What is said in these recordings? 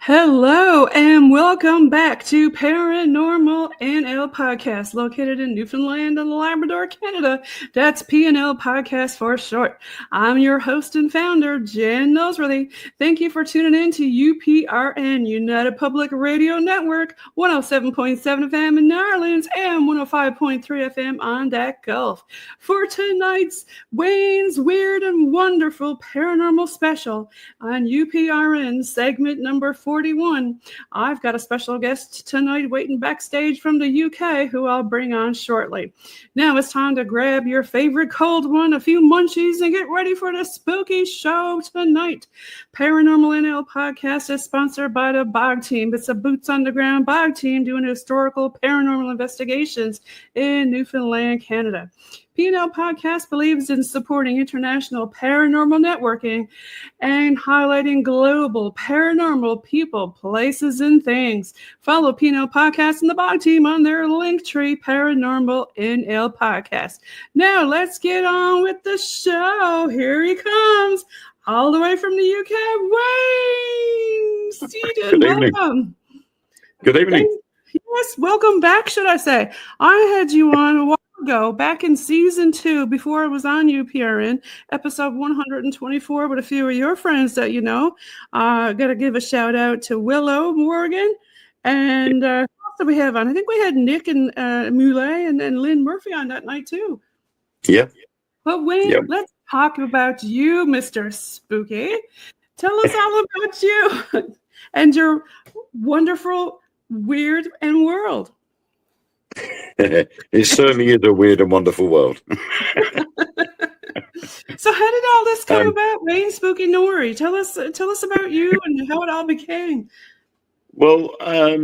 Hello and welcome back to Paranormal NL Podcast, located in Newfoundland and Labrador, Canada. That's PNL Podcast for short. I'm your host and founder, Jen Noseworthy. Thank you for tuning in to UPRN, United Public Radio Network, 107.7 FM in New Orleans and 105.3 FM on that Gulf. For tonight's Wayne's Weird and Wonderful Paranormal Special on UPRN segment number 41. I've got a special guest tonight waiting backstage from the UK who I'll bring on shortly. Now it's time to grab your favorite cold one, a few munchies, and get ready for the spooky show tonight. Paranormal NL Podcast is sponsored by the Bog Team. It's a boots on the ground Bog Team doing historical paranormal investigations in Newfoundland, Canada. PNL Podcast believes in supporting international paranormal networking and highlighting global paranormal people, places, and things. Follow PNL Podcast and the Bog Team on their Linktree Paranormal NL Podcast. Now let's get on with the show. Here he comes, all the way from the UK, Wayne Seaden. Welcome. Good evening. Yes, welcome back, should I say. I had you on a while ago, back in season 2, before I was on UPRN, episode 124 with a few of your friends that you know. Got to give a shout out to Willow Morgan, and who else did we have on? I think we had Nick and Moulet and Lynn Murphy on that night too. Yeah. But Wayne, let's talk about you, Mr. Spooky. Tell us all about you and your wonderful weird and world. It certainly is a weird and wonderful world. So how did all this come about, Wayne Spooky Nori? Tell us about you and how it all became. Well, I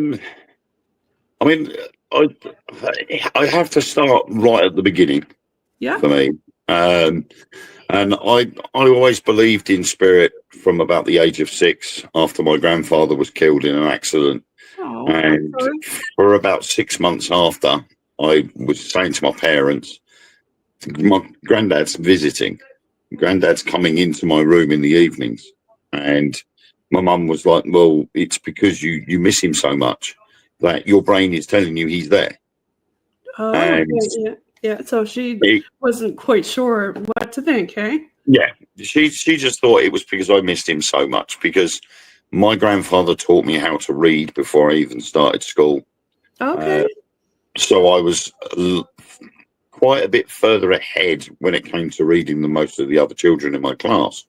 mean, I have to start right at the beginning. Yeah. For me, and I always believed in spirit from about the age of 6, after my grandfather was killed in an accident. Oh, and for about 6 months after, I was saying to my parents, my granddad's visiting. Granddad's coming into my room in the evenings. And my mum was like, well, it's because you miss him so much that your brain is telling you he's there. Oh, and yeah. So she wasn't quite sure what to think, hey? Yeah. She just thought it was because I missed him so much, because my grandfather taught me how to read before I even started school. Okay. So I was quite a bit further ahead when it came to reading than most of the other children in my class.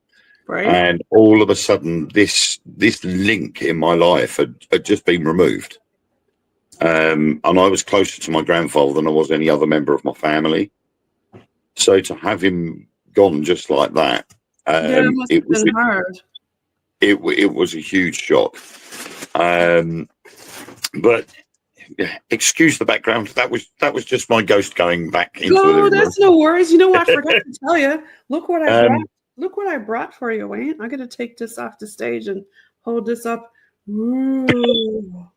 Right. And all of a sudden, this link in my life had just been removed. And I was closer to my grandfather than I was any other member of my family. So to have him gone just like that, it must have been hard. It was a huge shock. But excuse the background. That was just my ghost going back into the living room. That's no worries. You know what? I forgot to tell you. Look what I brought. Look what I brought for you, Wayne. I'm gonna take this off the stage and hold this up. Ooh.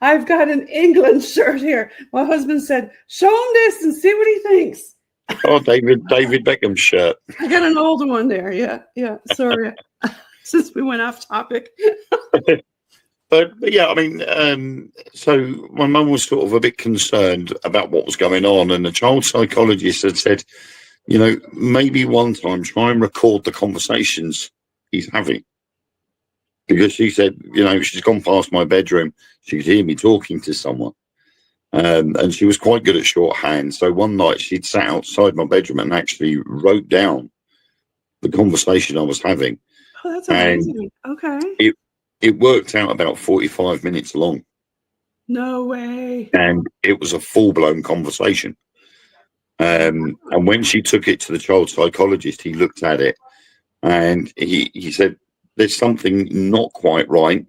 I've got an England shirt here. My husband said, "Show him this and see what he thinks." Oh, David Beckham's shirt. I got an older one there. Yeah. Sorry, since we went off topic. But yeah, I mean, so my mum was sort of a bit concerned about what was going on, and the child psychologist had said, you know, maybe one time try and record the conversations he's having. Because she said, you know, she's gone past my bedroom, she could hear me talking to someone. And she was quite good at shorthand. So one night she'd sat outside my bedroom and actually wrote down the conversation I was having. Oh, that's amazing. Okay. It worked out about 45 minutes long. No way. And it was a full-blown conversation. And when she took it to the child psychologist, he looked at it and he said, there's something not quite right,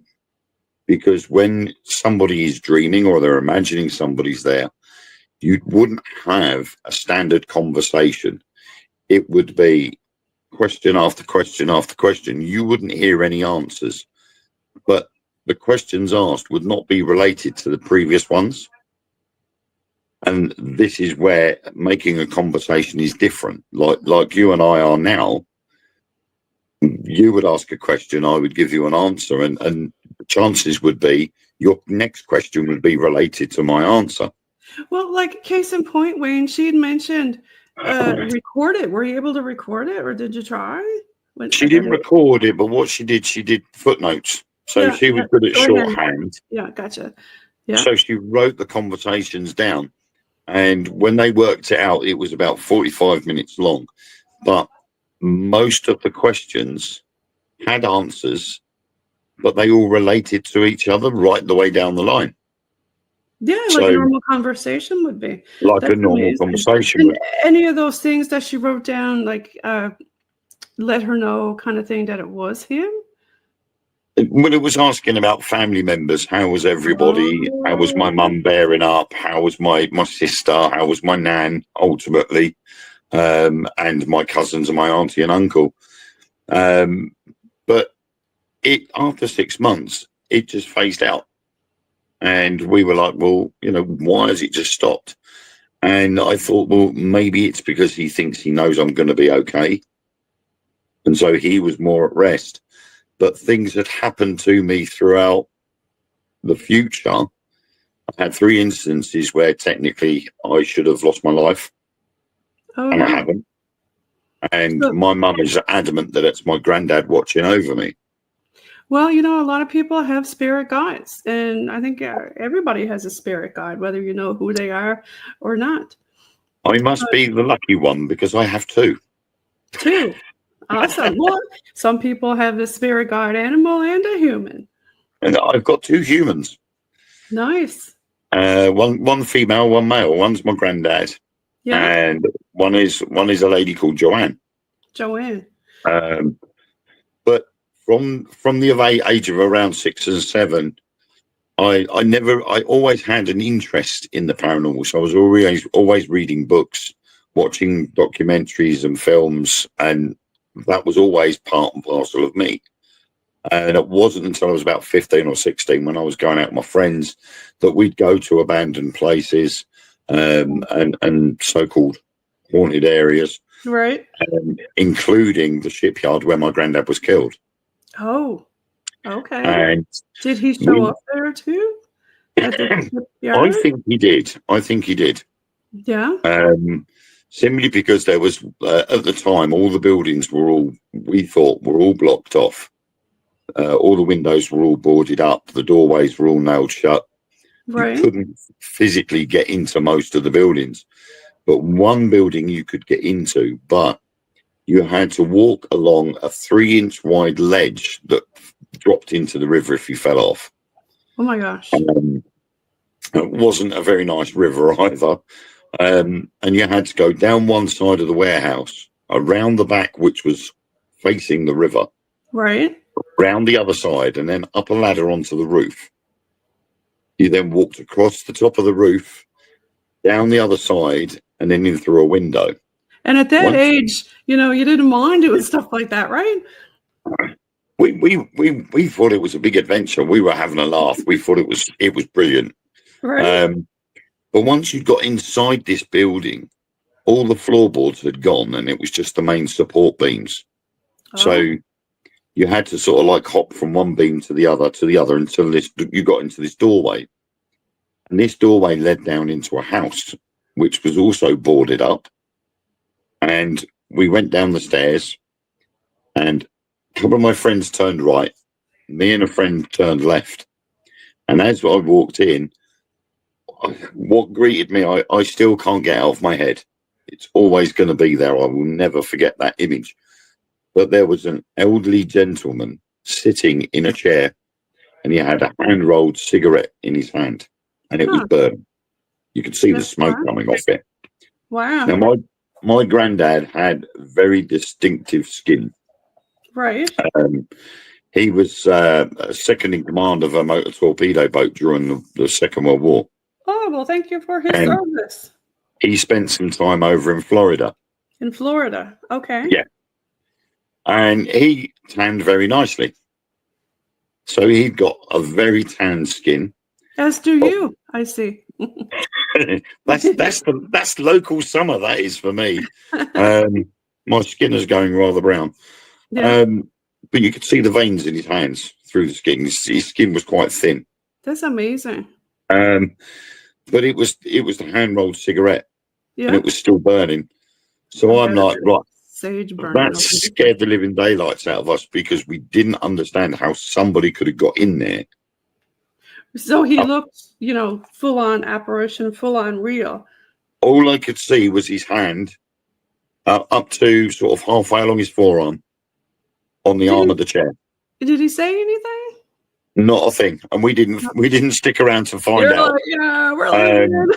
because when somebody is dreaming or they're imagining somebody's there, you wouldn't have a standard conversation. It would be question after question after question. You wouldn't hear any answers, but the questions asked would not be related to the previous ones. And this is where making a conversation is different. Like you and I are now, You would ask a question, I would give you an answer, and the chances would be your next question would be related to my answer. Well, like case in point, Wayne, she had mentioned record it. Were you able to record it, or did you try? She didn't record it, but what she did footnotes. So she was good at shorthand. Yeah, gotcha. Yeah. So she wrote the conversations down, and when they worked it out, it was about 45 minutes long. But most of the questions had answers, but they all related to each other right the way down the line. Yeah, like a normal conversation would be. Like a normal conversation. And any of those things that she wrote down, like let her know kind of thing that it was him? When it was asking about family members, how was everybody? Oh. How was my mum bearing up? How was my sister? How was my nan, ultimately? And my cousins and my auntie and uncle. But after 6 months, it just phased out. And we were like, well, why has it just stopped? And I thought, well, maybe it's because he thinks he knows I'm going to be okay. And so he was more at rest. But things had happened to me throughout the future. I had 3 instances where technically I should have lost my life. Oh, and I haven't. And my mum is adamant that it's my granddad watching over me. Well, a lot of people have spirit guides, and I think everybody has a spirit guide, whether you know who they are or not. I must be the lucky one because I have 2. 2. Awesome. Well, some people have a spirit guide animal and a human. And I've got 2 humans. Nice. One female, one male. One's my granddad. Yeah. And one is a lady called Joanne. Joanne. But from the age of around 6 and 7, I always had an interest in the paranormal. So I was always reading books, watching documentaries and films, and that was always part and parcel of me. And it wasn't until I was about 15 or 16 when I was going out with my friends that we'd go to abandoned places and so-called haunted areas, right? Including the shipyard where my granddad was killed. Oh, okay. And did he show up there too? At the shipyard? I think he did. Yeah. Simply because there was at the time all the buildings we thought were all blocked off. All the windows were all boarded up. The doorways were all nailed shut. Right. You couldn't physically get into most of the buildings, but one building you could get into, but you had to walk along a 3-inch wide ledge that dropped into the river if you fell off. Oh my gosh. It wasn't a very nice river either. And you had to go down one side of the warehouse, around the back, which was facing the river. Right. Round the other side, and then up a ladder onto the roof. You then walked across the top of the roof, down the other side, and then in through a window. And at that age, you didn't mind doing stuff like that, right? We thought it was a big adventure. We were having a laugh. We thought it was brilliant. Right. But once you got inside this building, all the floorboards had gone, and it was just the main support beams. Oh. So you had to sort of like hop from one beam to the other until you got into this doorway. And this doorway led down into a house, which was also boarded up. And we went down the stairs, and a couple of my friends turned right. Me and a friend turned left. And as I walked in, what greeted me, I still can't get out of my head. It's always going to be there. I will never forget that image. But there was an elderly gentleman sitting in a chair, and he had a hand-rolled cigarette in his hand, and it was burning. You could see the smoke coming off it. Wow. Now, my granddad had very distinctive skin. Right. He was second in command of a motor torpedo boat during the Second World War. Oh, well, thank you for his service. He spent some time over in Florida. In Florida, okay. Yeah. And he tanned very nicely. So he'd got a very tanned skin. As do you, I see. that's local summer, that is for me. My skin is going rather brown. Yeah. But you could see the veins in his hands through the skin. His skin was quite thin. That's amazing. But it was the hand rolled cigarette, Yeah. and it was still burning. So I'm like, right, sage burning. that scared the living daylights out of us because we didn't understand how somebody could have got in there. So he looked, full on apparition, full on real. All I could see was his hand up to sort of halfway along his forearm on the arm of the chair. Did he say anything? Not a thing, and we didn't stick around to find out. Like, yeah, we're leaving.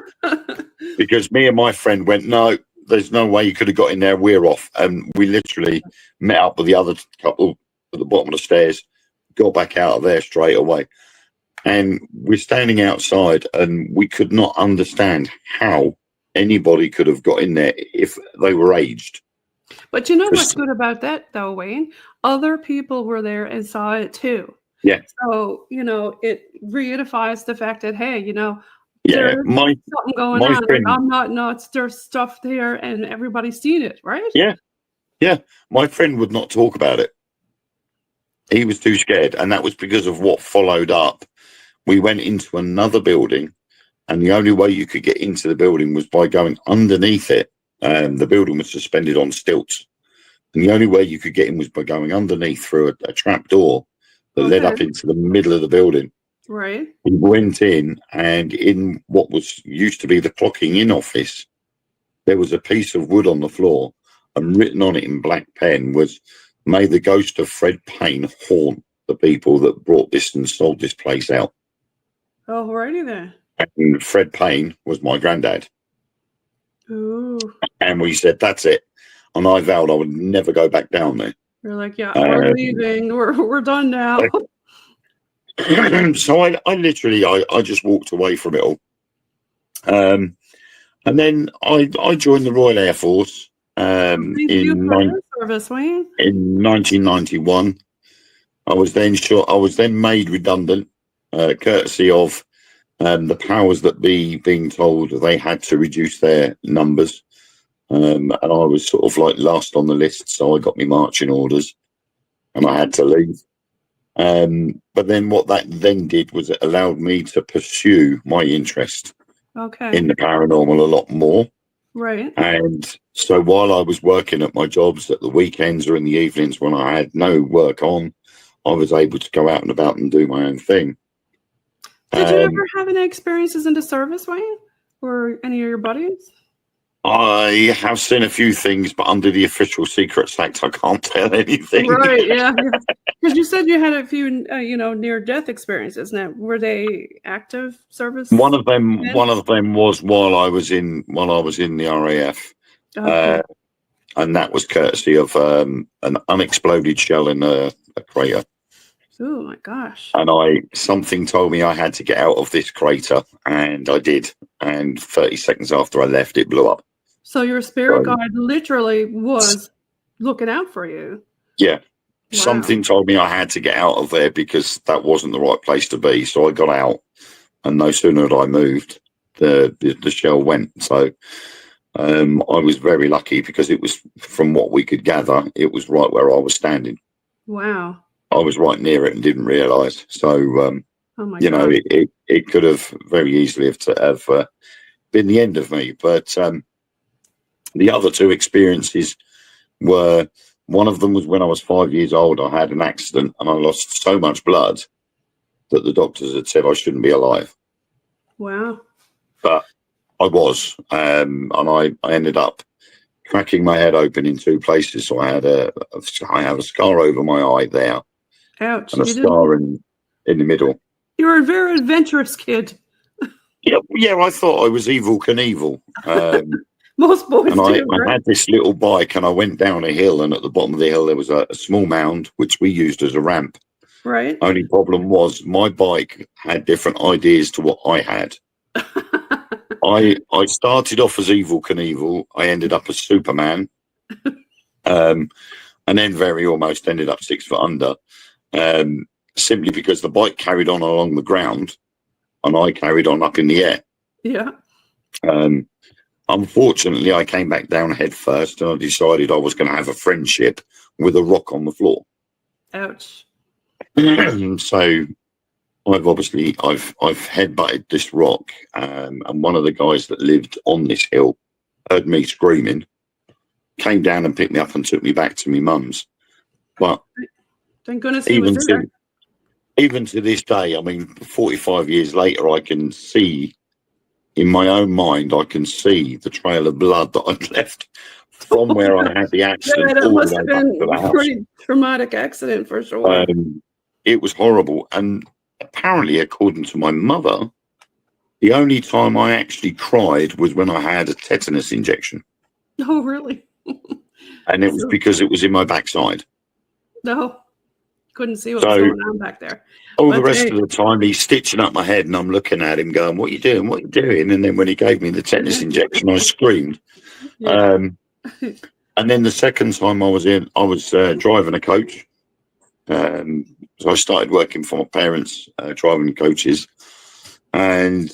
Because me and my friend went, no, there's no way you could have got in there. We're off, and we literally met up with the other couple at the bottom of the stairs, got back out of there straight away, and we're standing outside, and we could not understand how anybody could have got in there if they were aged. But you know what's good about that, though, Wayne? Other people were there and saw it too. Yeah. So, it reifies the fact that, hey, yeah, there's something going on. Friend, I'm not nuts. There's stuff there and everybody's seen it, right? Yeah. Yeah. My friend would not talk about it. He was too scared. And that was because of what followed up. We went into another building, and the only way you could get into the building was by going underneath it. The building was suspended on stilts. And the only way you could get in was by going underneath through a trap door that led up into the middle of the building. Right. We went in, and in what was used to be the clocking in office, there was a piece of wood on the floor, and written on it in black pen was, "May the ghost of Fred Payne haunt the people that brought this and sold this place out." Oh, righty then. And Fred Payne was my granddad. Ooh. And we said, that's it. And I vowed I would never go back down there. You're like, yeah, we're leaving. We're done now. So I literally just walked away from it all. And then I joined the Royal Air Force in 1991. I was then made redundant, courtesy of the powers that be being told they had to reduce their numbers. And I was sort of like last on the list, so I got my marching orders and I had to leave. But then what that then did was it allowed me to pursue my interest in the paranormal a lot more. Right. And so while I was working at my jobs at the weekends or in the evenings when I had no work on, I was able to go out and about and do my own thing. Did you ever have any experiences in the service, Wayne? Or any of your buddies? I have seen a few things, but under the Official Secrets Act, I can't tell anything. Right, yeah. Because you said you had a few, near-death experiences. Now, were they active service? One of them was while I was in the RAF, and that was courtesy of an unexploded shell in a crater. Oh my gosh! And something told me I had to get out of this crater, and I did. And 30 seconds after I left, it blew up. So your spirit guide literally was looking out for you. Yeah. Wow. Something told me I had to get out of there because that wasn't the right place to be. So I got out, and no sooner had I moved, the shell went. So I was very lucky because it was, from what we could gather, it was right where I was standing. Wow. I was right near it and didn't realise. So, it could have very easily have been the end of me. But the other two experiences were, one of them was when I was 5 years old. I had an accident and I lost so much blood that the doctors had said I shouldn't be alive. Wow. But I was, and I ended up cracking my head open in two places. So I have a scar over my eye there. Ouch. And a scar in the middle. You were a very adventurous kid. Yeah, I thought I was Evel Knievel. Most boys do, right? I had this little bike and I went down a hill, and at the bottom of the hill there was a small mound which we used as a ramp. Right. Only problem was my bike had different ideas to what I had. I started off as Evel Knievel. I ended up as Superman. And then very almost ended up 6 foot under. Simply because the bike carried on along the ground and I carried on up in the air. Yeah. unfortunately, I came back down head first, and I decided I was going to have a friendship with a rock on the floor. Ouch. So I've headbutted this rock, and one of the guys that lived on this hill heard me screaming, came down and picked me up and took me back to my mum's. But thank goodness he was there. Even to this day, I mean, 45 years later, I can see, in my own mind, I can see the trail of blood that I'd left from where I had the accident. Yeah, that must have been a pretty traumatic accident for sure. It was horrible. And apparently, according to my mother, the only time I actually cried was when I had a tetanus injection. Oh, really? And it was because it was in my backside. No. Couldn't see what was going on back there. The rest of the time, he's stitching up my head, and I'm looking at him going, what are you doing? What are you doing? And then when he gave me the tetanus injection, I screamed. Yeah. And then the second time I was driving a coach. So I started working for my parents, driving coaches. And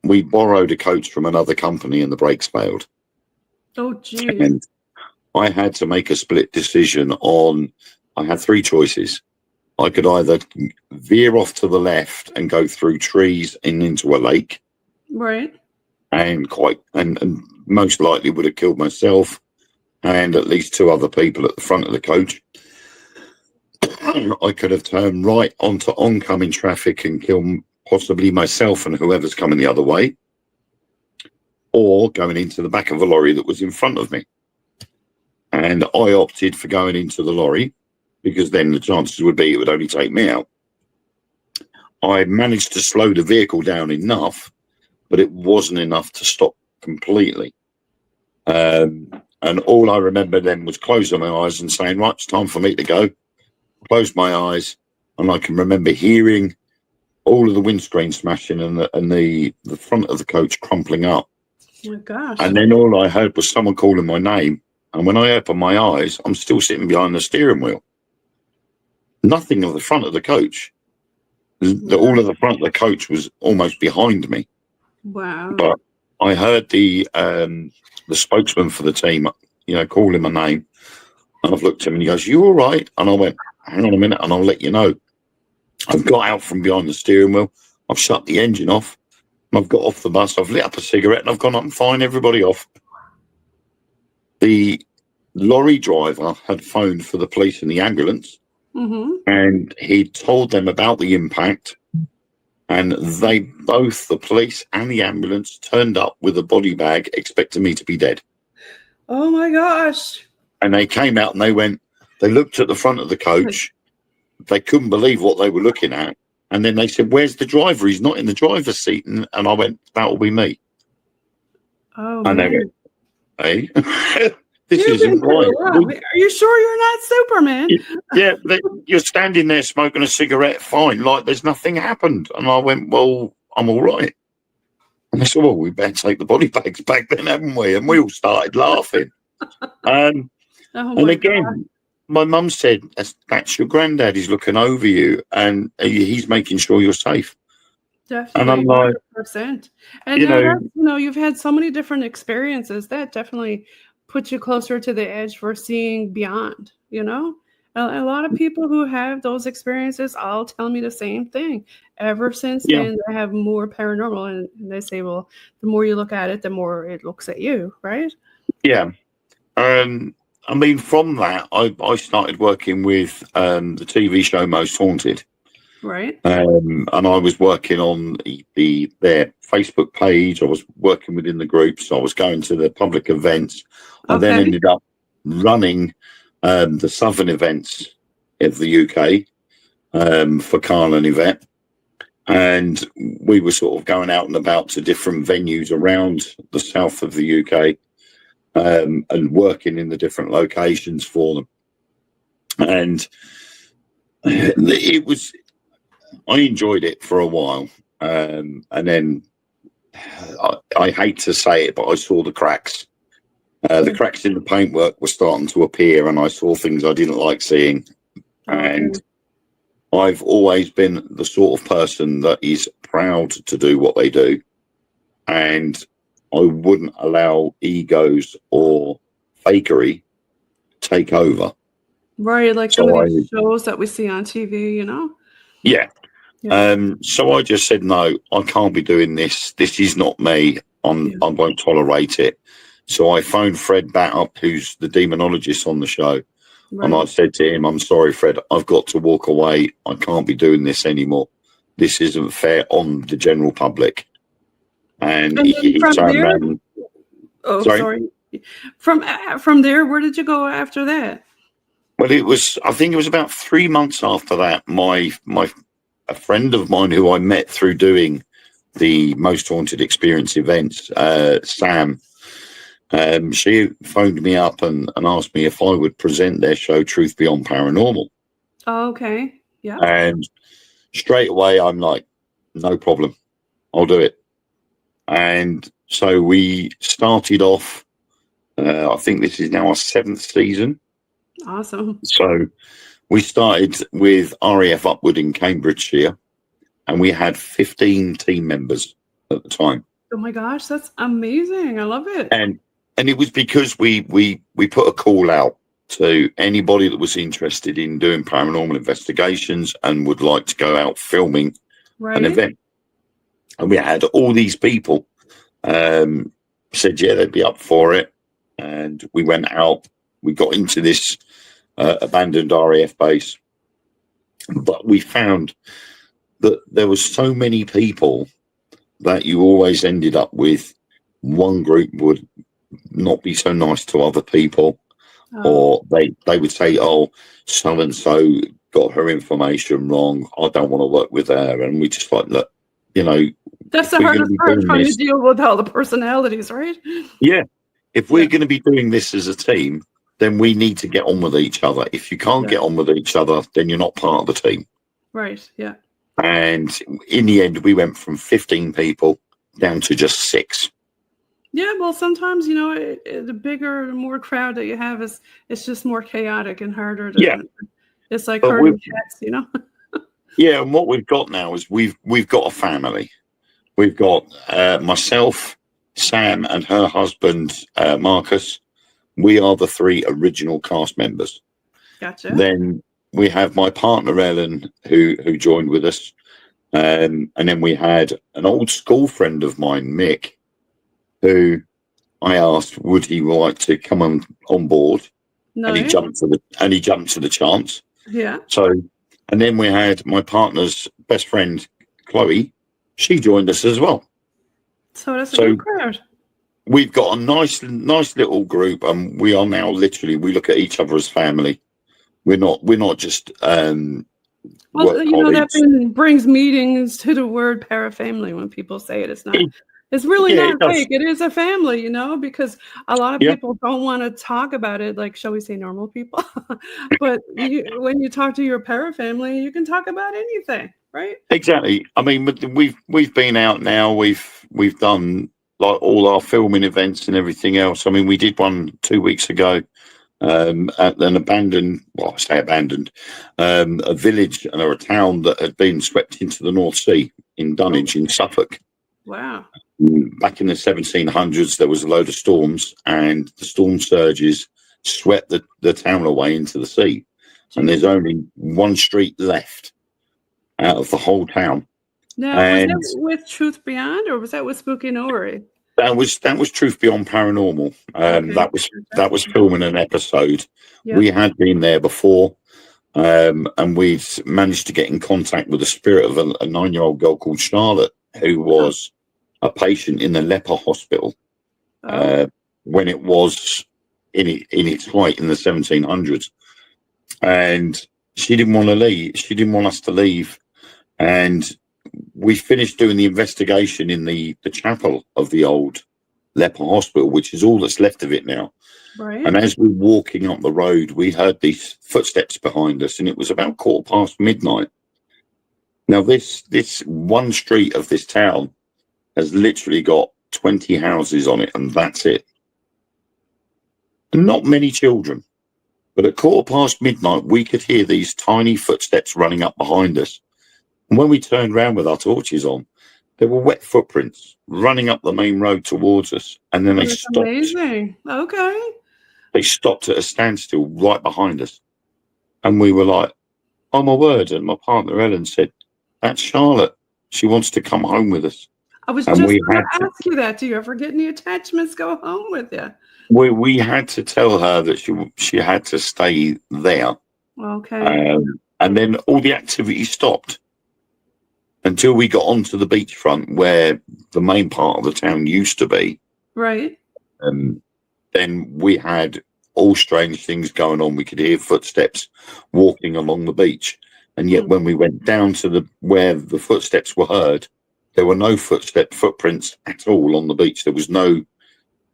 we borrowed a coach from another company, and the brakes failed. Oh, geez. And I had to make a split decision I had three choices. I could either veer off to the left and go through trees and into a lake. Right. And most likely would have killed myself and at least two other people at the front of the coach. I could have turned right onto oncoming traffic and killed possibly myself and whoever's coming the other way, or going into the back of a lorry that was in front of me. And I opted for going into the lorry, because then the chances would be it would only take me out. I managed to slow the vehicle down enough, but it wasn't enough to stop completely. And all I remember then was closing my eyes and saying, right, it's time for me to go. Closed my eyes, and I can remember hearing all of the windscreen smashing and the front of the coach crumpling up. Oh my gosh. And then all I heard was someone calling my name. And when I opened my eyes, I'm still sitting behind the steering wheel. Nothing of the front of the coach. All of the front of the coach was almost behind me. Wow. But I heard the spokesman for the team, calling my name. And I've looked at him and he goes, "You all right?" And I went, "Hang on a minute and I'll let you know." I've got out from behind the steering wheel. I've shut the engine off. And I've got off the bus. I've lit up a cigarette and I've gone up and find everybody off. The lorry driver had phoned for the police and the ambulance. Mm-hmm. And he told them about the impact, and they both, the police and the ambulance, turned up with a body bag expecting me to be dead. Oh my gosh. And they came out and they looked at the front of the coach. They couldn't believe what they were looking at. And then they said, "Where's the driver? He's not in the driver's seat." And I went, "That will be me." Oh, and man. They went, "Hey, this isn't right. Are you sure you're not Superman?" Yeah, you're standing there smoking a cigarette, fine, like there's nothing happened. And I went, "Well, I'm all right." And they said, "Well, we better take the body bags back then, haven't we?" And we all started laughing. And again, God. My mum said, "That's your granddad. He's looking over you, and he's making sure you're safe." Definitely, and I'm like, 100%. And you've had so many different experiences that definitely puts you closer to the edge for seeing beyond. A lot of people who have those experiences all tell me the same thing. Ever since then, they have more paranormal, and they say, well, the more you look at it, the more it looks at you, right? Yeah. I mean, from that, I started working with the TV show Most Haunted. Right. And I was working on their Facebook page. I was working within the groups. I was going to the public events. I then ended up running the southern events of the UK for Carl and Yvette. And we were sort of going out and about to different venues around the south of the UK and working in the different locations for them. And I enjoyed it for a while. And then I hate to say it, but I saw the cracks. The cracks in the paintwork were starting to appear, and I saw things I didn't like seeing. And I've always been the sort of person that is proud to do what they do. And I wouldn't allow egos or fakery take over. Right, like So some of these shows that we see on TV, you know? Yeah. Yeah. So I just said, no, I can't be doing this. This is not me. I won't tolerate it. So I phoned Fred back up, who's the demonologist on the show. Right. And I said to him, I'm sorry, Fred, I've got to walk away. I can't be doing this anymore. This isn't fair on the general public. And he from turned there, around. sorry. From there, where did you go after that? Well, I think it was about 3 months after that. A friend of mine who I met through doing the Most Haunted Experience events, Sam, she phoned me up and asked me if I would present their show, Truth Beyond Paranormal. Oh, okay. Yeah. And straight away, I'm like, no problem. I'll do it. And so we started off, I think this is now our 7th season. Awesome. So we started with RAF Upwood in Cambridgeshire, and we had 15 team members at the time. Oh my gosh, that's amazing. I love it. And it was because we put a call out to anybody that was interested in doing paranormal investigations and would like to go out filming an event. And we had all these people said, yeah, they'd be up for it. And we went out, we got into this abandoned RAF base. But we found that there was so many people that you always ended up with one group would not be so nice to other people. Or they would say, oh, so-and-so got her information wrong. I don't want to work with her. And we just like, look, you know. That's the hardest part, trying to deal with all the personalities, right? Yeah. If we're going to be doing this as a team, then we need to get on with each other. If you can't get on with each other, then you're not part of the team. Right, yeah. And in the end, we went from 15 people down to just 6. Yeah, well, sometimes, you know, the bigger, the more crowd that you have, it's just more chaotic and harder to, it's like herding cats, you know? Yeah, and what we've got now is we've got a family. We've got myself, Sam, and her husband, Marcus. We are the 3 original cast members. Gotcha. Then we have my partner, Ellen, who joined with us. And then we had an old school friend of mine, Mick, who I asked, would he like to come on board? No. And he jumped to the chance. Yeah. So, and then we had my partner's best friend, Chloe. She joined us as well. So that's a good crowd. We've got a nice little group, and we are now literally, we look at each other as family. We're not just well, you know, that brings meanings to the word parafamily when people say it. It's not. It's really not fake. It is a family, you know, because a lot of people don't want to talk about it, like, shall we say, normal people. But when you talk to your parafamily, you can talk about anything, right? Exactly. I mean, we've been out now. We've done like all our filming events and everything else. I mean, we did one 2 weeks ago at an abandoned, well, I say abandoned, a village or a town that had been swept into the North Sea in Dunwich in Suffolk. Wow. Back in the 1700s, there was a load of storms, and the storm surges swept the town away into the sea. Jeez. And there's only one street left out of the whole town. Now, was that with Truth Beyond, or was that with Spooky Nori? That was Truth Beyond Paranormal. That was filming an episode. Yep. We had been there before, and we'd managed to get in contact with the spirit of a 9-year-old girl called Charlotte, who was a patient in the leper hospital when it was in its height in the 1700s. And she didn't want to leave. She didn't want us to leave. And we finished doing the investigation in the chapel of the old leper hospital, which is all that's left of it now. Right. And as we were walking up the road, we heard these footsteps behind us, and it was about midnight. Now, this one street of this town has literally got 20 houses on it, and that's it. Not many children, but at midnight, we could hear these tiny footsteps running up behind us. And when we turned around with our torches on, There were wet footprints running up the main road towards us, and then Oh, they that's stopped. amazing. Okay. They stopped at a standstill right behind us, and we were like, "Oh my word!" And my partner Ellen said, "That's Charlotte. She wants to come home with us." I was And just we going had to ask you that. Do you ever get any attachments go home with you? we had to tell her that she had to stay there, Okay. and then all the activity stopped until we got onto the beachfront where the main part of the town used to be. Right. Then we had all strange things going on. We could hear footsteps walking along the beach, and yet when we went down to where the footsteps were heard, there were no footprints at all on the beach. There was no,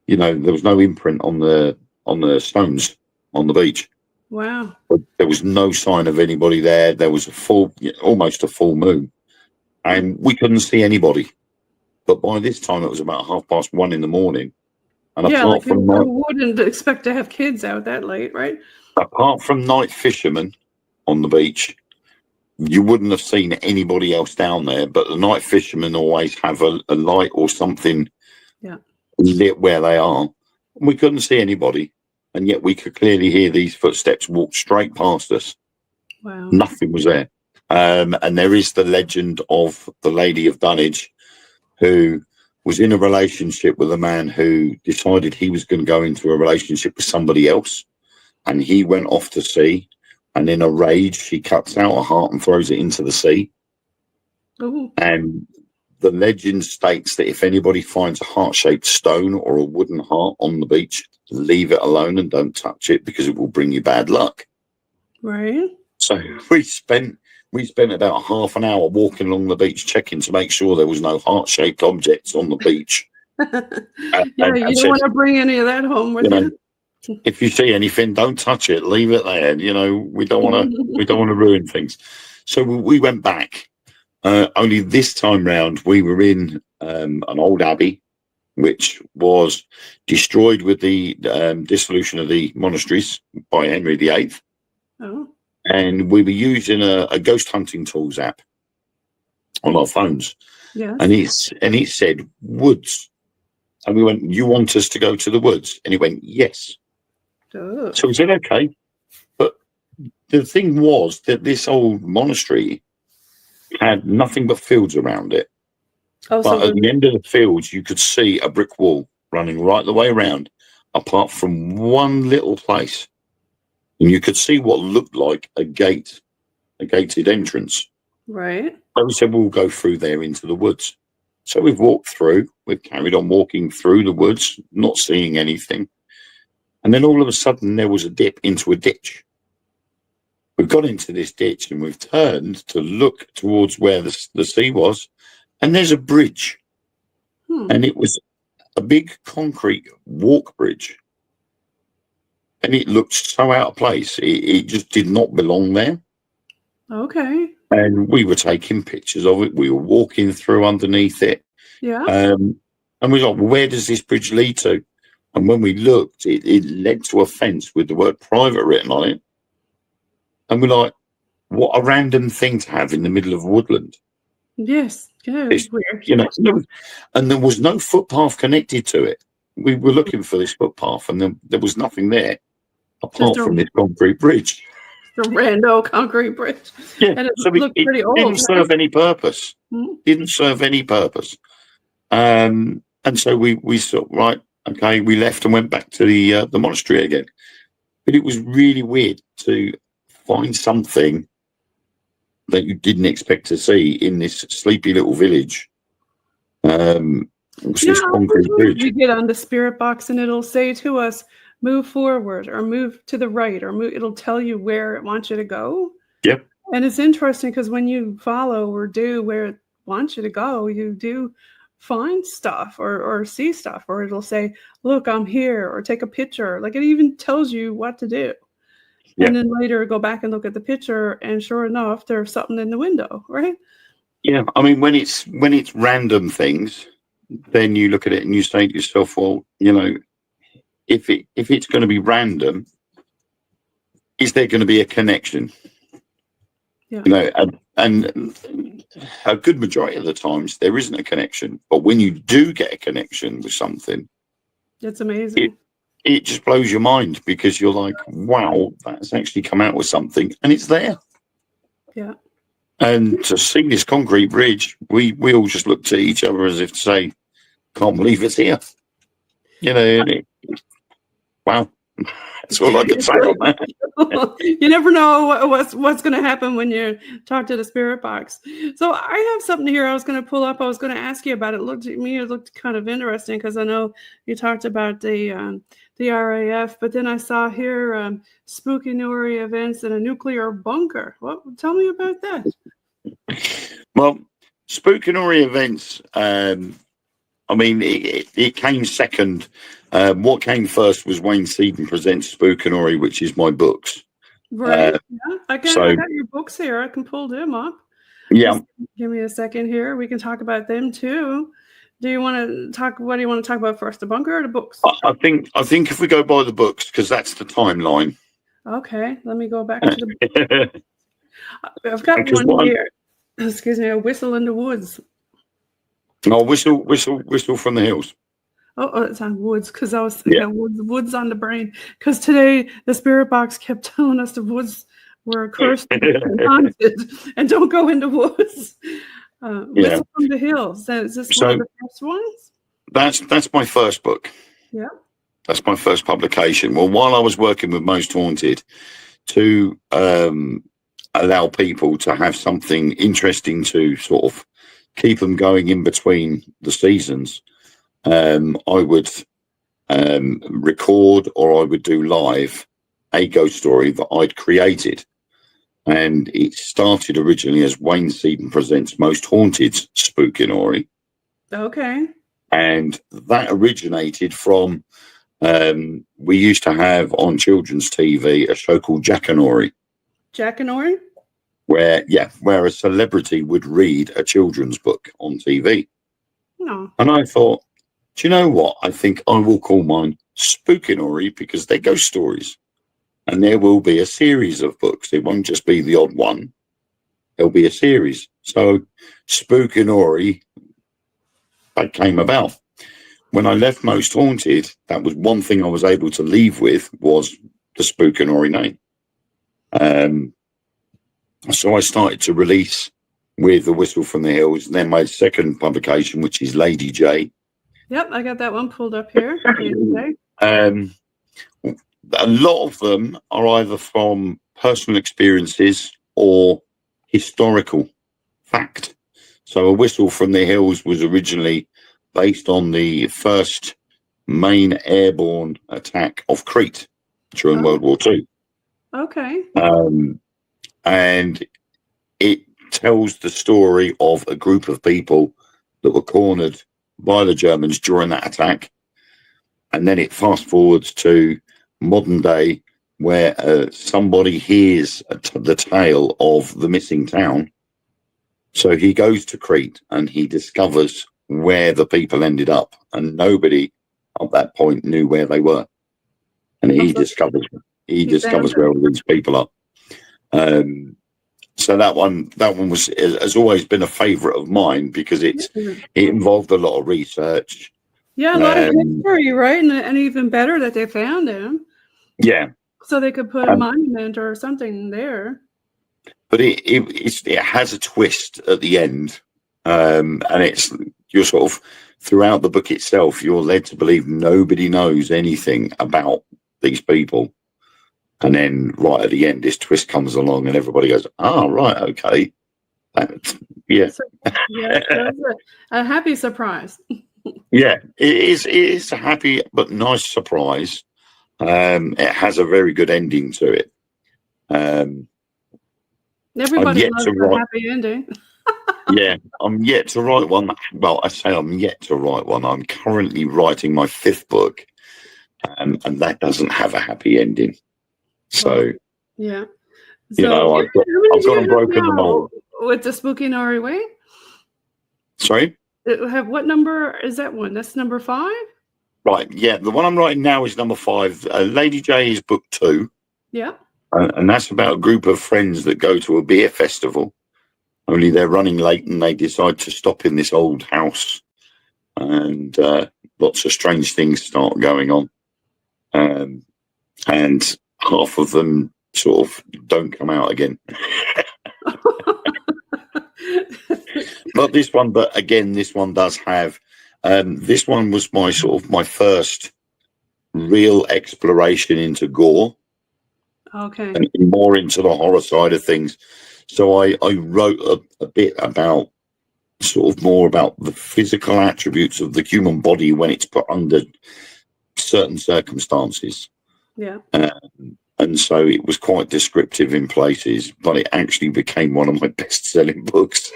there was no imprint on the stones on the beach. Wow. But there was no sign of anybody there. There was almost a full moon, and we couldn't see anybody. But by this time, it was about 1:30 in the morning. And Yeah, apart like from you wouldn't expect to have kids out that late, right? apart from night fishermen on the beach, you wouldn't have seen anybody else down there. But the night fishermen always have a light or something lit where they are. We couldn't see anybody, and yet we could clearly hear these footsteps walk straight past us. Wow. Nothing was there. And there is the legend of the Lady of Dunwich, who was in a relationship with a man who decided he was going to go into a relationship with somebody else, and he went off to sea, and in a rage she cuts out a heart and throws it into the sea. Ooh. And the legend states that if anybody finds a heart-shaped stone or a wooden heart on the beach, leave it alone and don't touch it, because it will bring you bad luck. Right. So we spent about half an hour walking along the beach, checking to make sure there was no heart-shaped objects on the beach. Yeah, you don't want to bring any of that home with you. If you see anything, don't touch it. Leave it there. We don't want to ruin things. So we went back. Only this time round, we were in an old abbey, which was destroyed with the dissolution of the monasteries by Henry VIII. Oh. And we were using a ghost hunting tools app on our phones. Yes. And it said woods. And we went, "You want us to go to the woods?" And he went, "Yes." Oh. So we said, "Okay." But the thing was that this old monastery had nothing but fields around it. Oh, But at the end of the fields, you could see a brick wall running right the way around, apart from one little place. And you could see what looked like a gated entrance. Right. So we said, "We'll go through there into the woods." So we've walked through. We've carried on walking through the woods, not seeing anything. And then all of a sudden, there was a dip into a ditch. We've got into this ditch and we've turned to look towards where the sea was. And there's a bridge. And it was a big concrete walk bridge. And it looked so out of place. It just did not belong there. Okay. And we were taking pictures of it. We were walking through underneath it. Yeah. And we were like, "Well, where does this bridge lead to?" And when we looked, it led to a fence with the word "private" written on it. And we're like, what a random thing to have in the middle of woodland. Yes. Yeah, It's weird. and there was no footpath connected to it. We were looking for this footpath, and there was nothing there apart from this concrete bridge. The rando concrete bridge. Yeah, And it so looked pretty old. didn't serve any purpose. Mm-hmm. Didn't serve any purpose. And so we sort right, okay, we left and went back to the monastery again. But it was really weird to find something that you didn't expect to see in this sleepy little village. This concrete bridge. You get on the spirit box and it'll say to us, "Move forward," or "Move to the right," or it'll tell you where it wants you to go. Yep. And it's interesting because when you follow or do where it wants you to go, you do find stuff or see stuff, or it'll say, "Look, I'm here," or "Take a picture." Like it even tells you what to do. Yeah. And then later go back and look at the picture, and sure enough, there's something in the window, right? Yeah, I mean, when it's random things, then you look at it and you say to yourself, well, if it's going to be random, is there going to be a connection? Yeah. You know, and a good majority of the times there isn't a connection. But when you do get a connection with something, It's amazing. it just blows your mind because you're like, wow, that's actually come out with something and it's there. Yeah. And to see this concrete bridge, we all just looked at each other as if to say, can't believe it's here. You know, wow. That's all I can say on that. You never know what's going to happen when you talk to the spirit box. So I have something here I was going to pull up. I was going to ask you about it. It looked kind of interesting because I know you talked about the RAF, but then I saw here spooky Nuri events in a nuclear bunker. Well, tell me about that. Well, spooky Nuri events, I mean, it came second. What came first was Wayne Seaden Presents Spookanori, which is my books. Right. Yeah. I got your books here. I can pull them up. Yeah. Just give me a second here. We can talk about them too. Do you want to talk? What do you want to talk about first, the bunker or the books? I think if we go by the books, because that's the timeline. Okay. Let me go back to the. I've got one here. Excuse me. A Whistle in the Woods. Oh, whistle from the hills. Oh, it's on woods because I was thinking woods on the brain. Because today the spirit box kept telling us the woods were cursed and haunted, and don't go in the woods. Whistle from the Hills. Is this one of the first ones? That's my first book. Yeah, that's my first publication. Well, while I was working with Most Haunted, to allow people to have something interesting to sort of keep them going in between the seasons. I would record or I would do live a ghost story that I'd created. And it started originally as Wayne Seaden Presents Most Haunted Spookinori. Okay. And that originated from, we used to have on children's TV a show called Jackanori. Jackanori? Where a celebrity would read a children's book on TV. No. And I thought, do you know what? I think I will call mine Spookinori because they're ghost stories. And there will be a series of books. It won't just be the odd one. There'll be a series. So Spookinori, that came about. When I left Most Haunted, that was one thing I was able to leave with was the Spookinori name. So I started to release with The Whistle from the Hills, and then my second publication, which is Lady J. Yep, I got that one pulled up here. A lot of them are either from personal experiences or historical fact. So A Whistle from the Hills was originally based on the first main airborne attack of Crete during World War II. Okay. And it tells the story of a group of people that were cornered by the Germans during that attack. And then it fast forwards to modern day where somebody hears the tale of the missing town. So he goes to Crete and he discovers where the people ended up. And nobody at that point knew where they were. And he discovers where all these people are. So that one has always been a favourite of mine because it involved a lot of research. Yeah, a lot of history, right? And even better that they found him. Yeah. So they could put a monument or something there. But it has a twist at the end, and you're sort of throughout the book itself, you're led to believe nobody knows anything about these people. And then right at the end, this twist comes along and everybody goes, oh, right, okay. Yeah. So, that's a happy surprise. Yeah, it is a happy but nice surprise. It has a very good ending to it. Everybody loves a happy ending. Yeah, I'm yet to write one. Well, I say I'm yet to write one. I'm currently writing my 5th book, and that doesn't have a happy ending. So, yeah, I've got them broken the mold. With the Spooky Nori Way? Sorry? What number is that one? That's number 5? Right, yeah. The one I'm writing now is number 5. Lady J is book 2. Yeah. And that's about a group of friends that go to a beer festival, only they're running late and they decide to stop in this old house, and lots of strange things start going on. And half of them sort of don't come out again. But this one does have, this one was my first real exploration into gore. Okay. And more into the horror side of things. So I wrote a bit about more about the physical attributes of the human body when it's put under certain circumstances. Yeah. And so it was quite descriptive in places, but it actually became one of my best-selling books.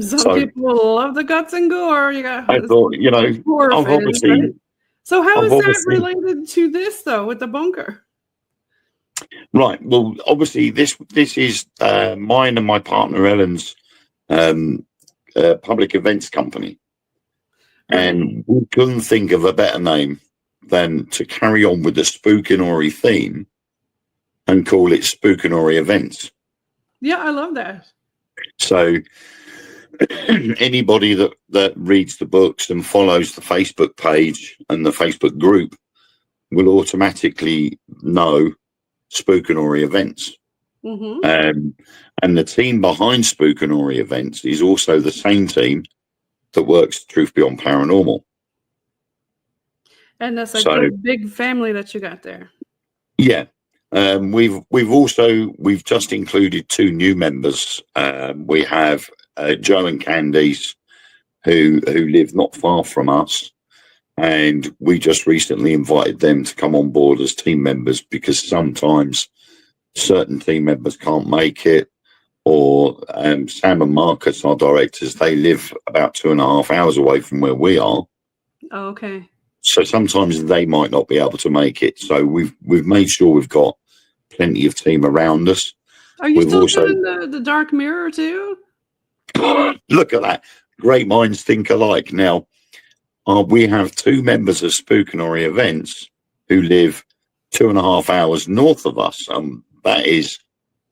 Some people love the guts and gore. I thought, I've obviously. Right? So how is that obviously related to this though, with the bunker? Right. Well, obviously, this is mine and my partner Ellen's public events company, and we couldn't think of a better name than to carry on with the Spookinori theme and call it Spookinori Events. Yeah, I love that. So anybody that reads the books and follows the Facebook page and the Facebook group will automatically know Spookinori Events. Mm-hmm. And the team behind Spookinori Events is also the same team that works Truth Beyond Paranormal. And that's like a big family that you got there. Yeah. We've just included 2 new members. We have Joe and Candice who live not far from us. And we just recently invited them to come on board as team members, because sometimes certain team members can't make it. Or Sam and Marcus, our directors, they live about 2.5 hours away from where we are. Oh, okay. So sometimes they might not be able to make it. So we've made sure we've got plenty of team around us. Are you still doing the Dark Mirror too? Look at that. Great minds think alike. Now, we have 2 members of Spookinori Events who live 2.5 hours north of us. That is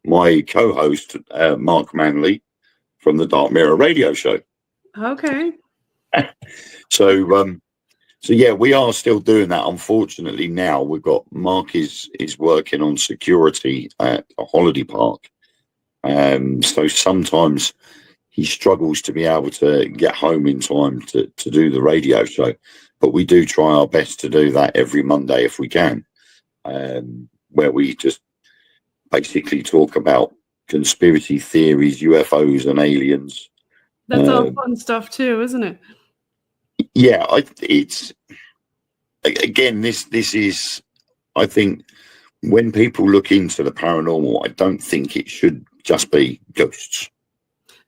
my co-host, Mark Manley, from the Dark Mirror radio show. Okay. So yeah, we are still doing that. Unfortunately, now we've got Mark is working on security at a holiday park. So sometimes he struggles to be able to get home in time to do the radio show. But we do try our best to do that every Monday if we can, where we just basically talk about conspiracy theories, UFOs and aliens. That's all fun stuff too, isn't it? Yeah, it's again, this is, I think, when people look into the paranormal, I don't think it should just be ghosts.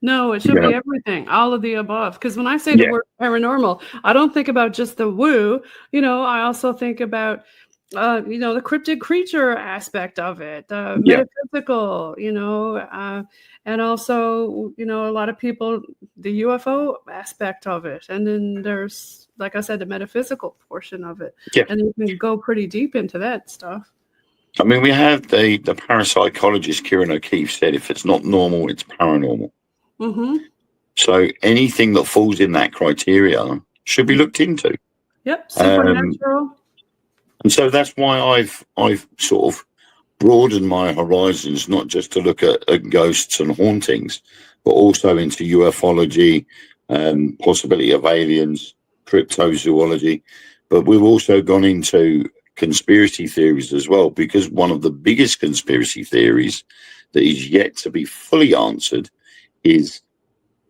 No, it should be everything, all of the above. Because when I say the word paranormal, I don't think about just the woo. I also think about, the cryptid creature aspect of it, the metaphysical, and also, a lot of people, the UFO aspect of it. And then there's, like I said, the metaphysical portion of it. Yeah. And you can go pretty deep into that stuff. I mean, we have the parapsychologist Kieran O'Keefe said, if it's not normal, it's paranormal. Mm-hmm. So anything that falls in that criteria should be looked into. Yep, supernatural. And so that's why I've sort of broadened my horizons, not just to look at ghosts and hauntings, but also into ufology, possibility of aliens, cryptozoology. But we've also gone into conspiracy theories as well, because one of the biggest conspiracy theories that is yet to be fully answered is,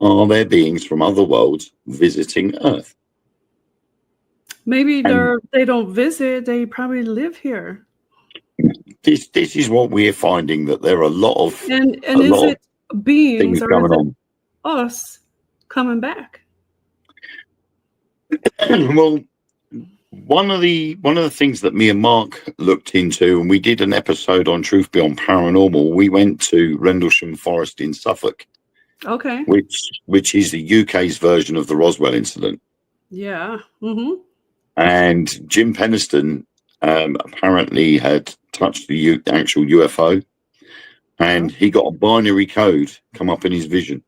are there beings from other worlds visiting Earth? Maybe they don't visit, they probably live here. This is what we're finding, that there are a lot of and is it beings or going is on. Us coming back? Well, one of the things that me and Mark looked into, and we did an episode on Truth Beyond Paranormal, we went to Rendlesham Forest in Suffolk. Okay. Which is the UK's version of the Roswell incident. Yeah. Mm-hmm. And Jim Penniston apparently had touched the actual UFO, and he got a binary code come up in his vision.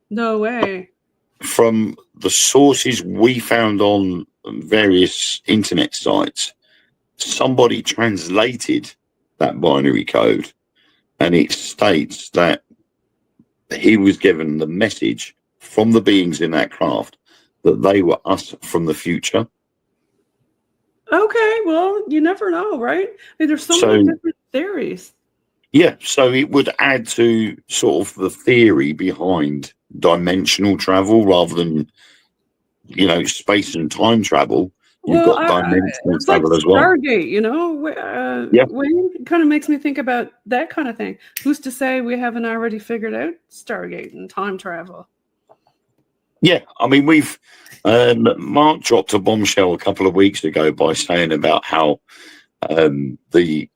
No way. From the sources we found on various internet sites, somebody translated that binary code, and it states that he was given the message from the beings in that craft that they were us from the future. Okay, well, you never know, right? I mean, there's so many different theories. Yeah, so it would add to sort of the theory behind dimensional travel rather than, space and time travel. You've got dimensional it's travel like as well. Stargate, Yeah. Wayne, it kind of makes me think about that kind of thing. Who's to say we haven't already figured out Stargate and time travel? Yeah, I mean, Mark dropped a bombshell a couple of weeks ago by saying about how the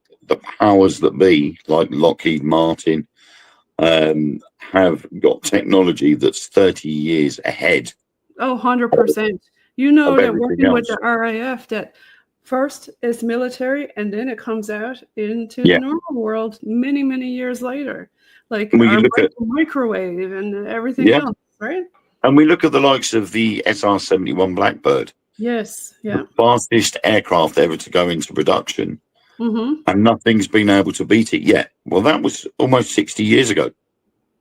powers that be, like Lockheed Martin, have got technology that's 30 years ahead. Oh, 100%. You know that working else. with the RAF, that first it's military and then it comes out into the normal world many, many years later. Like our microwave and everything else, right? And we look at the likes of the SR-71 Blackbird. Yes, yeah. The fastest aircraft ever to go into production. Mm-hmm. And nothing's been able to beat it yet. Well, that was almost 60 years ago.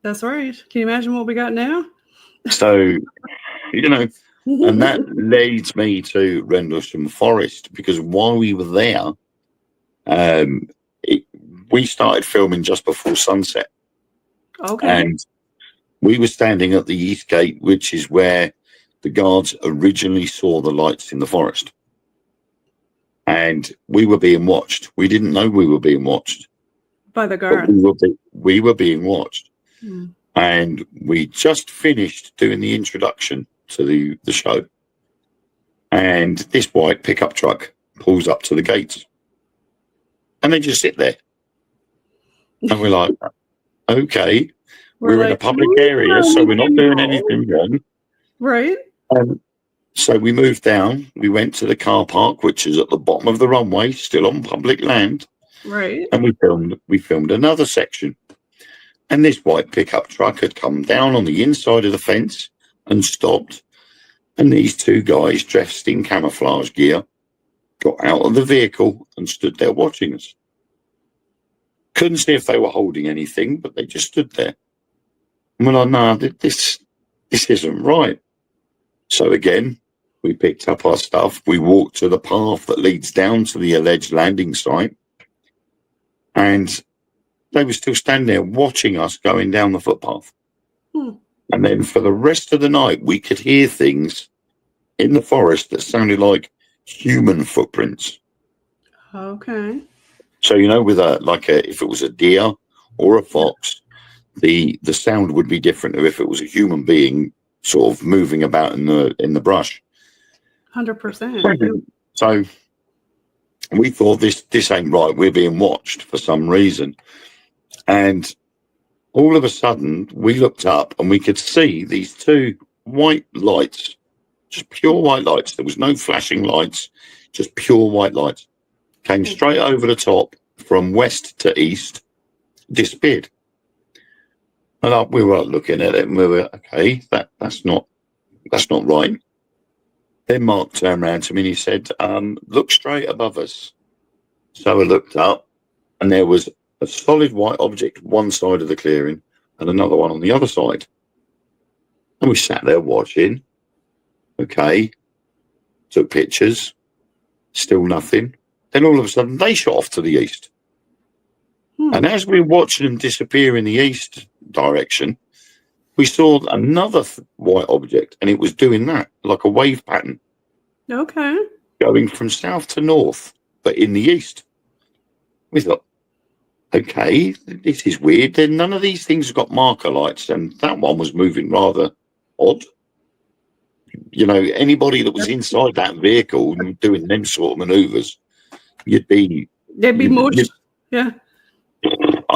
That's right. Can you imagine what we got now? So, and that leads me to Rendlesham Forest, because while we were there, we started filming just before sunset. Okay. And we were standing at the East Gate, which is where the guards originally saw the lights in the forest. And we were being watched. We didn't know we were being watched. By the guard. We were being watched. Hmm. And we just finished doing the introduction to the show. And this white pickup truck pulls up to the gates. And they just sit there. And we're like, okay, we're in a public area, so we're not doing anything wrong. Right. So we moved down. We went to the car park, which is at the bottom of the runway, still on public land. Right. And we filmed another section. And this white pickup truck had come down on the inside of the fence and stopped. And these two guys dressed in camouflage gear got out of the vehicle and stood there watching us. Couldn't see if they were holding anything, but they just stood there. And we're like, no, this isn't right. So again, we picked up our stuff. We walked to the path that leads down to the alleged landing site. And they were still standing there watching us going down the footpath. Hmm. And then for the rest of the night, we could hear things in the forest that sounded like human footprints. Okay. So, with if it was a deer or a fox, the sound would be different if it was a human being sort of moving about in the brush. 100%. So we thought this ain't right. We're being watched for some reason. And all of a sudden, we looked up and we could see these two white lights, just pure white lights. There was no flashing lights, just pure white lights. Came straight over the top from west to east, disappeared. And we were looking at it and we were, okay, that's not right. Then Mark turned around to me and he said, look straight above us. So I looked up and there was a solid white object one side of the clearing and another one on the other side. And we sat there watching. Okay. Took pictures. Still nothing. Then all of a sudden they shot off to the east. And as we were watching them disappear in the east direction, we saw another white object, and it was doing that, like a wave pattern. Okay. Going from south to north, but in the east. We thought, okay, this is weird. Then none of these things have got marker lights, and that one was moving rather odd. Anybody that was inside that vehicle and doing them sort of maneuvers, they'd be mushed. Yeah.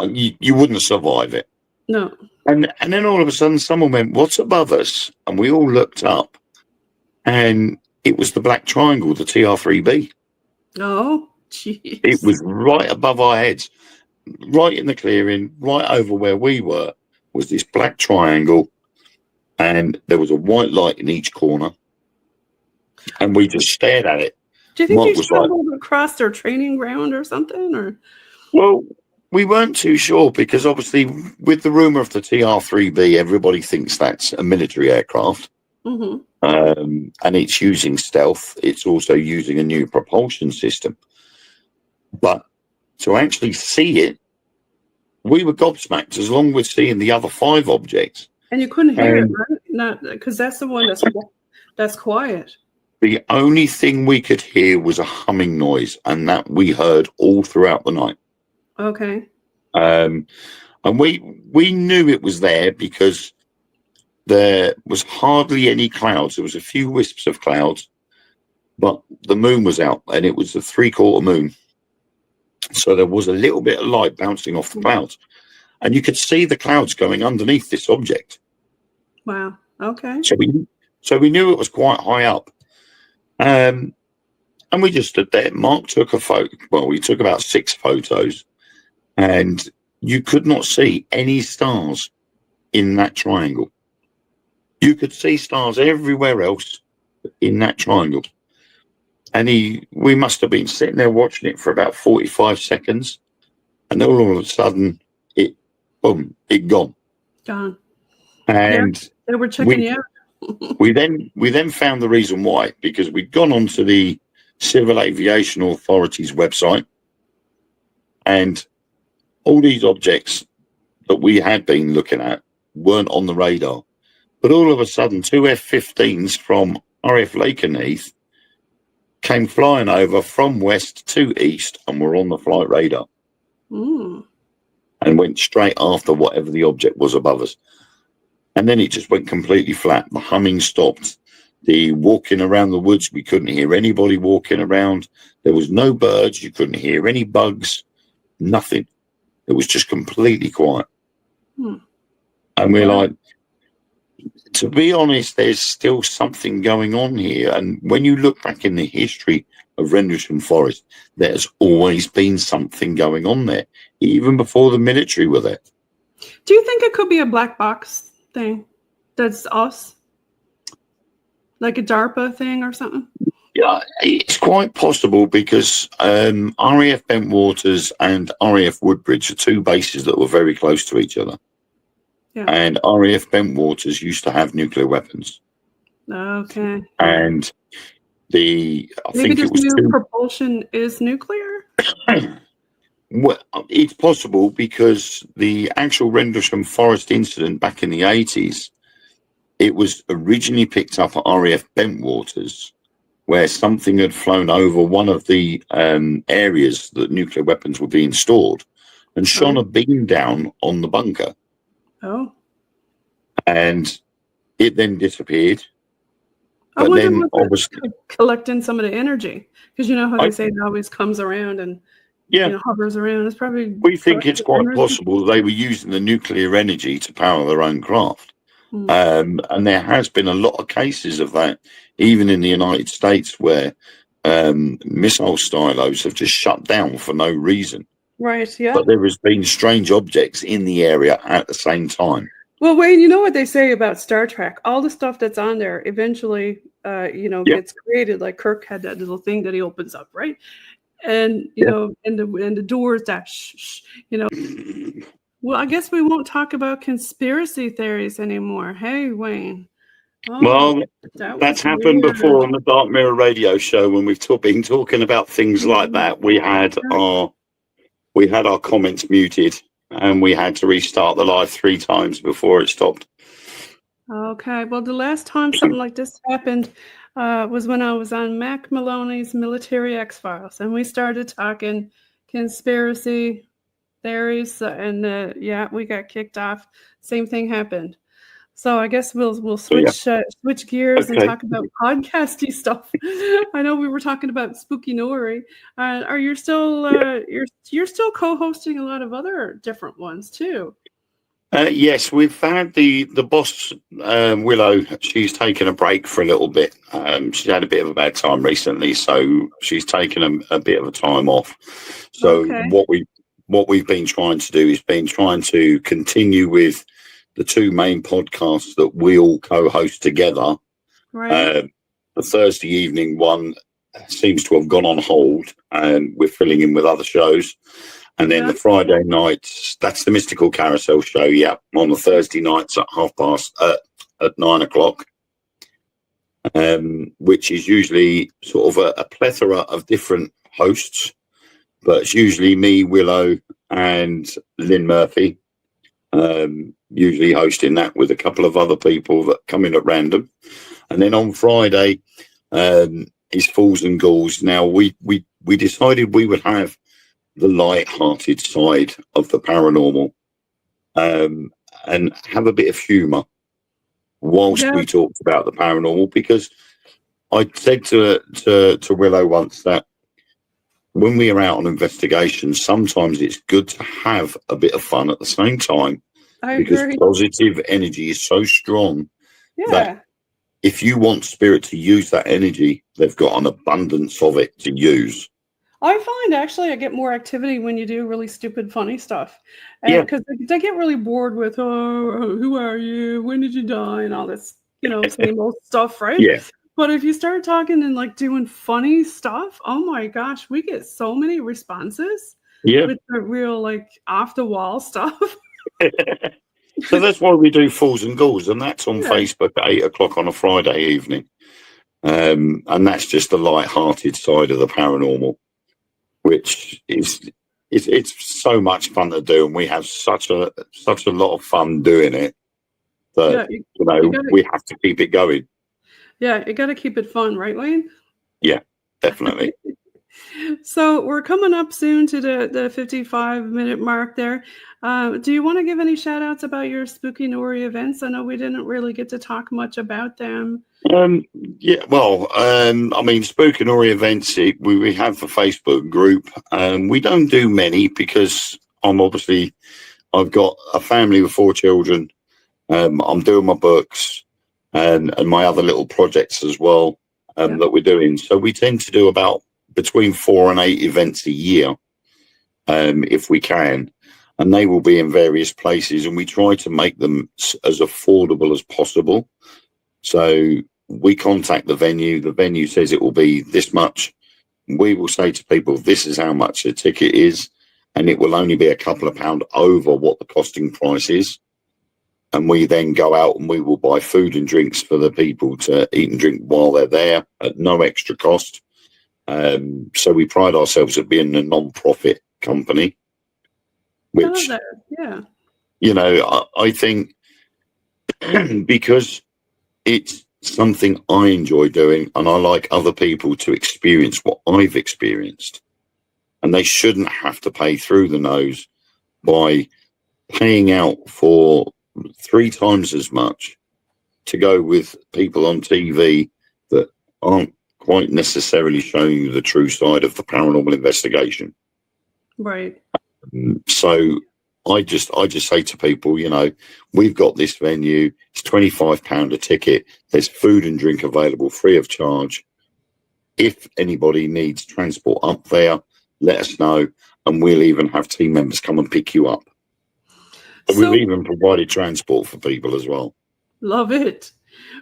You wouldn't survive it. No. And then all of a sudden someone went, what's above us? And we all looked up and it was the black triangle, the TR-3B. Oh, Jeez. It was right above our heads, right in the clearing, right over where we were, was this black triangle, and there was a white light in each corner, and we just stared at it. Do you think Mark you was like, stumbled across their training ground or something? Or well, we weren't too sure because obviously with the rumour of the TR-3B, everybody thinks that's a military aircraft. mm-hmm. And it's using stealth. It's also using a new propulsion system. But to actually see it, we were gobsmacked as long as seeing the other 5 objects. And you couldn't hear it, right? Not because that's the one that's quiet. The only thing we could hear was a humming noise, and that we heard all throughout the night. Okay. And we knew it was there because there was hardly any clouds. There was a few wisps of clouds, but the moon was out, and it was a 3/4 moon. So there was a little bit of light bouncing off the clouds, and you could see the clouds going underneath this object. Wow. Okay. So we knew it was quite high up. And we just stood there. Mark took a photo. Well, we took about 6 photos, and you could not see any stars in that triangle. You could see stars everywhere else in that triangle. And we must have been sitting there watching it for about 45 seconds, and all of a sudden, it gone. Gone. And yeah, they were checking you out. we then found the reason why, because we'd gone onto the Civil Aviation Authority's website, and all these objects that we had been looking at weren't on the radar. But all of a sudden, 2 F-15s from RAF Lakenheath came flying over from west to east and were on the flight radar. And went straight after whatever the object was above us. And then it just went completely flat. The humming stopped. The walking around the woods, we couldn't hear anybody walking around. There was no birds. You couldn't hear any bugs. Nothing. It was just completely quiet. And we're like, to be honest, there's still something going on here. And when you look back in the history of Rendlesham Forest, there's always been something going on there, even before the military were there. Do you think it could be a black box thing? That's us? Like a DARPA thing or something? Yeah, it's quite possible because RAF Bentwaters and RAF Woodbridge are 2 bases that were very close to each other. Yeah. And RAF Bentwaters used to have nuclear weapons. Okay. And I think it was new propulsion is nuclear? Well, it's possible because the actual Rendlesham Forest incident back in the 80s, it was originally picked up at RAF Bentwaters, where something had flown over one of the areas that nuclear weapons were being stored and shone a beam down on the bunker. Oh. And it then disappeared. But then obviously collecting some of the energy, because you know how they say it always comes around and hovers around. It's probably we think it's quite possible they were using the nuclear energy to power their own craft. And there has been a lot of cases of that, even in the United States, where missile silos have just shut down for no reason. Right, yeah. But there has been strange objects in the area at the same time. Well, Wayne, you know what they say about Star Trek? All the stuff that's on there eventually, gets created. Like Kirk had that little thing that he opens up, right? And you know, and the doors that Well, I guess we won't talk about conspiracy theories anymore. Hey, Wayne. Oh, well, that's happened before on the Dark Mirror radio show when we've been talking about things like that. We had our comments muted. And we had to restart the live 3 times before it stopped. Okay. Well, the last time something like this happened was when I was on Mac Maloney's Military X-Files. And we started talking conspiracy theories. And we got kicked off. Same thing happened. So I guess we'll switch gears and talk about podcasty stuff. I know we were talking about Spooky Nori. Are you still you're still co-hosting a lot of other different ones too? Yes, we've had the boss, Willow. She's taken a break for a little bit. She's had a bit of a bad time recently, so she's taken a bit of a time off. So Okay. what we've been trying to do is been trying to continue with the two main podcasts that we all co-host together. Right. The Thursday evening one seems to have gone on hold, and we're filling in with other shows. And then Yeah. the Friday nights, that's the Mystical Carousel show, yeah, on the Thursday nights at at 9 o'clock, which is usually sort of a plethora of different hosts, but it's usually me, Willow, and Lynn Murphy, usually hosting that with a couple of other people that come in at random. And then on Friday is Fools and Ghouls. Now, we decided we would have the light-hearted side of the paranormal, and have a bit of humour whilst we talked about the paranormal, because I said to Willow once that when we are out on investigations, sometimes it's good to have a bit of fun at the same time, because positive energy is so strong that if you want spirit to use that energy, they've got an abundance of it to use. I find actually I get more activity when you do really stupid, funny stuff. Because they get really bored with, oh, who are you? When did you die? And all this, same old stuff, right? Yeah. But if you start talking and like doing funny stuff, oh my gosh, we get so many responses with the real like off the wall stuff. So that's why we do Fools and Ghouls, and that's on Facebook at 8 o'clock on a Friday evening. And that's just the light-hearted side of the paranormal, which is it's so much fun to do, and we have such a lot of fun doing it that we have to keep it going. Yeah, you got to keep it fun, right, Wayne? Yeah, definitely. So we're coming up soon to the 55-minute mark there. Do you want to give any shout outs about your Spooky Nori events? I know we didn't really get to talk much about them. Yeah, well, I mean, Spooky Nori events, we have a Facebook group. We don't do many because I've got a family with 4 children. I'm doing my books and my other little projects as well that we're doing. So we tend to do about between 4 and 8 events a year, if we can, and they will be in various places, and we try to make them as affordable as possible. So we contact the venue says it will be this much. We will say to people, this is how much a ticket is, and it will only be a couple of pound over what the costing price is. And we then go out and we will buy food and drinks for the people to eat and drink while they're there at no extra cost. So we pride ourselves at being a non-profit company, which, I think because it's something I enjoy doing, and I like other people to experience what I've experienced, and they shouldn't have to pay through the nose by paying out for 3 times as much to go with people on TV that aren't quite necessarily showing you the true side of the paranormal investigation. Right. So I just say to people, we've got this venue. It's £25 a ticket. There's food and drink available free of charge. If anybody needs transport up there, let us know, and we'll even have team members come and pick you up. So we've even provided transport for people as well. Love it.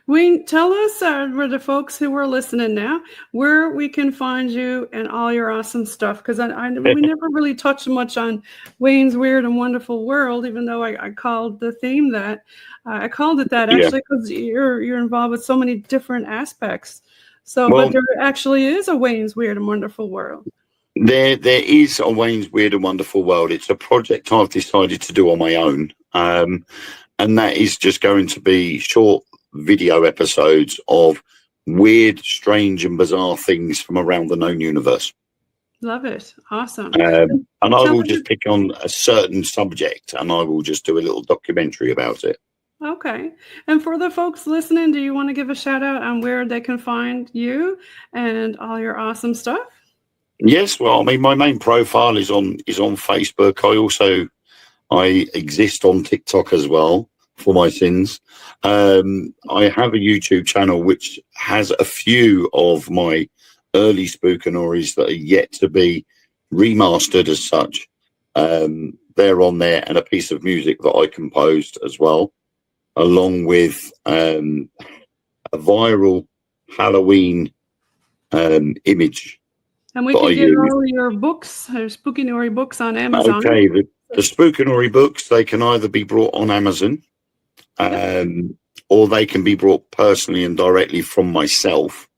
Wayne, tell us, for the folks who are listening now, where we can find you and all your awesome stuff. Because we never really touched much on Wayne's Weird and Wonderful World, even though I called the theme that. I called it that actually because you're involved with so many different aspects. So, but there actually is a Wayne's Weird and Wonderful World. There is a Wayne's Weird and Wonderful World. It's a project I've decided to do on my own. And that is just going to be short video episodes of weird, strange and bizarre things from around the known universe. Love it. Awesome. And I will just pick on a certain subject and I will just do a little documentary about it. Okay. And for the folks listening, do you want to give a shout out on where they can find you and all your awesome stuff? Yes, well, I mean, my main profile is on Facebook. I exist on TikTok as well for my sins. I have a YouTube channel which has a few of my early Spookanories that are yet to be remastered as such. They're on there, and a piece of music that I composed as well, along with a viral Halloween image. And we can get all your books, or Spookanory books, on Amazon. Okay, the Spookanory books, they can either be brought on Amazon, or they can be brought personally and directly from myself.